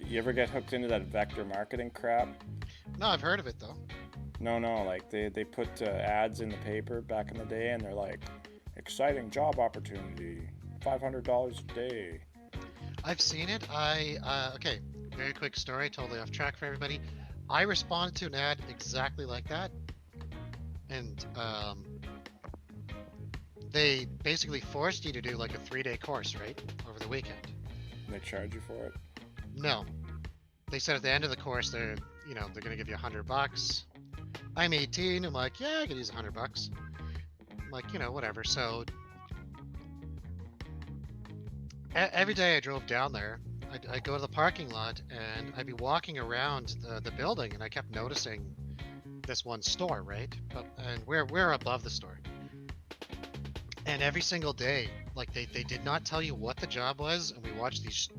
You ever get hooked into that vector marketing crap? No, I've heard of it though. No, like they put ads in the paper back in the day, and they're like, exciting job opportunity, $500 a day. I've seen it. Okay, very quick story, totally off track for everybody. I responded to an ad exactly like that, and they basically forced you to do like a 3-day course, right, over the weekend. And they charge you for it? No, they said at the end of the course they're gonna give you $100. I'm 18. I'm like, yeah, I could use $100. I'm like, whatever. So every day I drove down there, I'd go to the parking lot and I'd be walking around the building, and I kept noticing this one store, right? And we're above the store. And every single day, like they did not tell you what the job was, and we watched these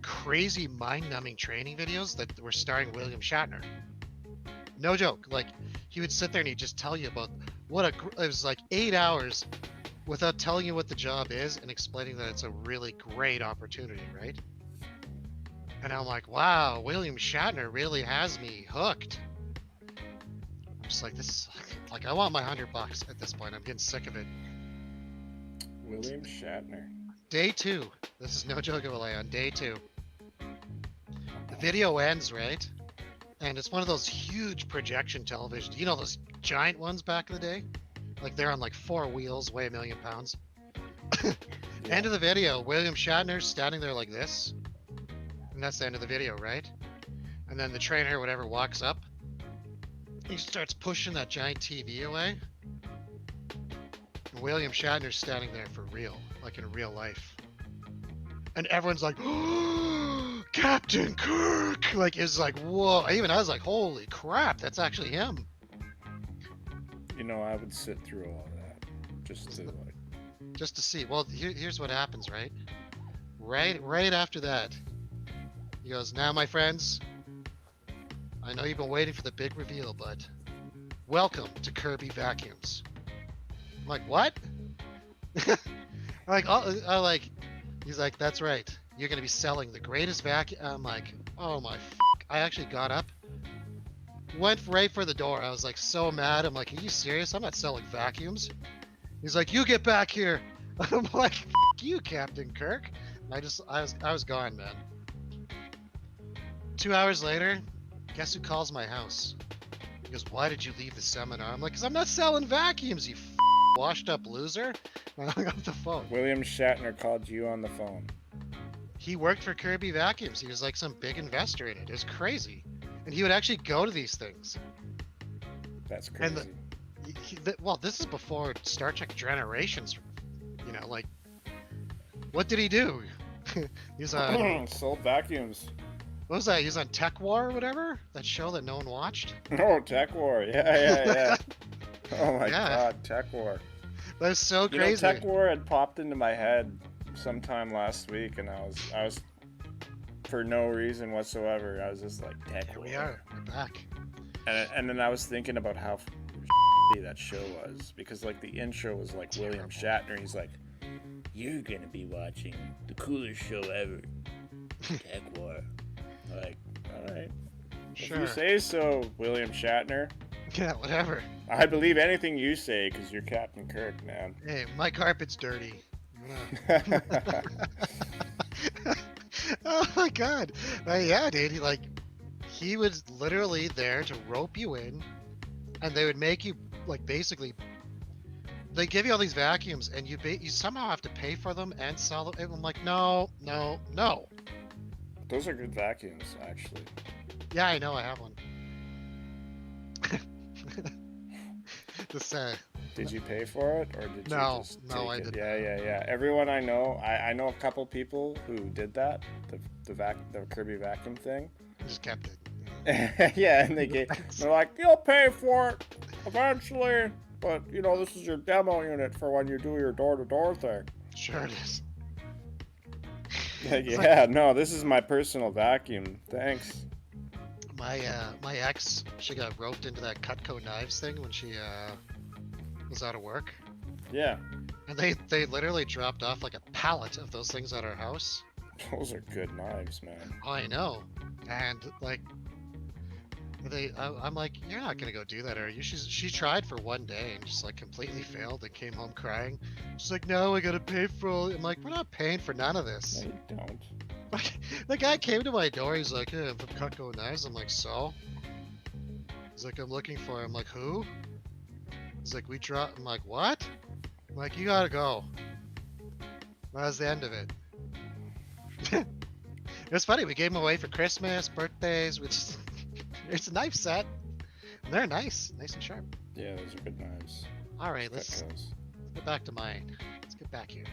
crazy mind-numbing training videos that were starring William Shatner. No joke. Like, he would sit there and he'd just tell you about it was like 8 hours without telling you what the job is and explaining that it's a really great opportunity, right? And I'm like, wow, William Shatner really has me hooked. I'm just like, this is like, I want my $100 at this point. I'm getting sick of it. William Shatner. Day 2. This is no joke, on day 2. The video ends, right? And it's one of those huge projection televisions. You know those giant ones back in the day? Like they're on like 4 wheels, weigh 1 million pounds. Yeah. End of the video, William Shatner's standing there like this. And that's the end of the video, right? And then the trainer or whatever walks up. He starts pushing that giant TV away. And William Shatner's standing there for real, like in real life. And everyone's like, oh, Captain Kirk! Like, it's like, whoa. I was like, holy crap, that's actually him. I would sit through all that just to see. Well, here's what happens, right? Right after that, he goes, now, my friends, I know you've been waiting for the big reveal, but welcome to Kirby Vacuums. I'm like, what? He's like, that's right. You're going to be selling the greatest vacuum. I'm like, oh my I actually got up, went right for the door. I was like so mad. I'm like, are you serious? I'm not selling vacuums. He's like, you get back here. I'm like, you, Captain Kirk. I was gone, man. 2 hours later, guess who calls my house? He goes, why did you leave the seminar? I'm like, because I'm not selling vacuums, you washed up loser. I hung up the phone. William Shatner called you on the phone. He worked for Kirby Vacuums. He was like some big investor in it. It was crazy. And he would actually go to these things. That's crazy. And well, this is before Star Trek Generations. Like, what did he do? He's on... sold vacuums. What was that? He was on TekWar or whatever? That show that no one watched? Oh, TekWar. Yeah. Oh my God, TekWar. That's so crazy. TekWar had popped into my head sometime last week, and I was for no reason whatsoever, I was just like, TekWar. Here we're back. And then I was thinking about how that show was, because like the intro was like William Shatner. He's like, you're gonna be watching the coolest show ever, TekWar. Like, all right, sure. If you say so, William Shatner. Yeah, whatever. I believe anything you say because you're Captain Kirk, man. Hey, my carpet's dirty. Oh my God. Yeah, dude. He was literally there to rope you in, and they would make you basically. They give you all these vacuums, and you somehow have to pay for them and sell them. And I'm like, no. Those are good vacuums, actually. Yeah, I know. I have one. Did you pay for it, or did you just take I it? didn't. Yeah. Everyone I know, I know a couple people who did that, the Kirby vacuum thing. Just kept it. Yeah, and they're like, you'll pay for it eventually, but this is your demo unit for when you do your door-to-door thing. Sure it is. No, this is my personal vacuum. Thanks. My ex, she got roped into that Cutco knives thing when she was out of work, Yeah, and they literally dropped off like a pallet of those things at our house. those are good knives, man. Oh, I know, and like I'm like, you're not gonna go do that, are you? She tried for one day and just like completely failed and came home crying. She's like, no, I gotta pay for all. I'm like, we're not paying for none of No, this. you don't. Like, the guy came to my door. He's like, hey, I'm from Cutco Knives. I'm like, so? He's like, I'm looking for. I'm like, who? He's like, we dropped. I'm like, what? I'm like, you gotta go. That was the end of it. It was funny. We gave them away for Christmas, birthdays. Which it's a knife set. They're nice and sharp. Yeah, those are good knives. All right, let's Cutco's. get back to mine. Let's get back here.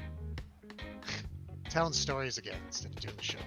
Telling stories again instead of doing the show.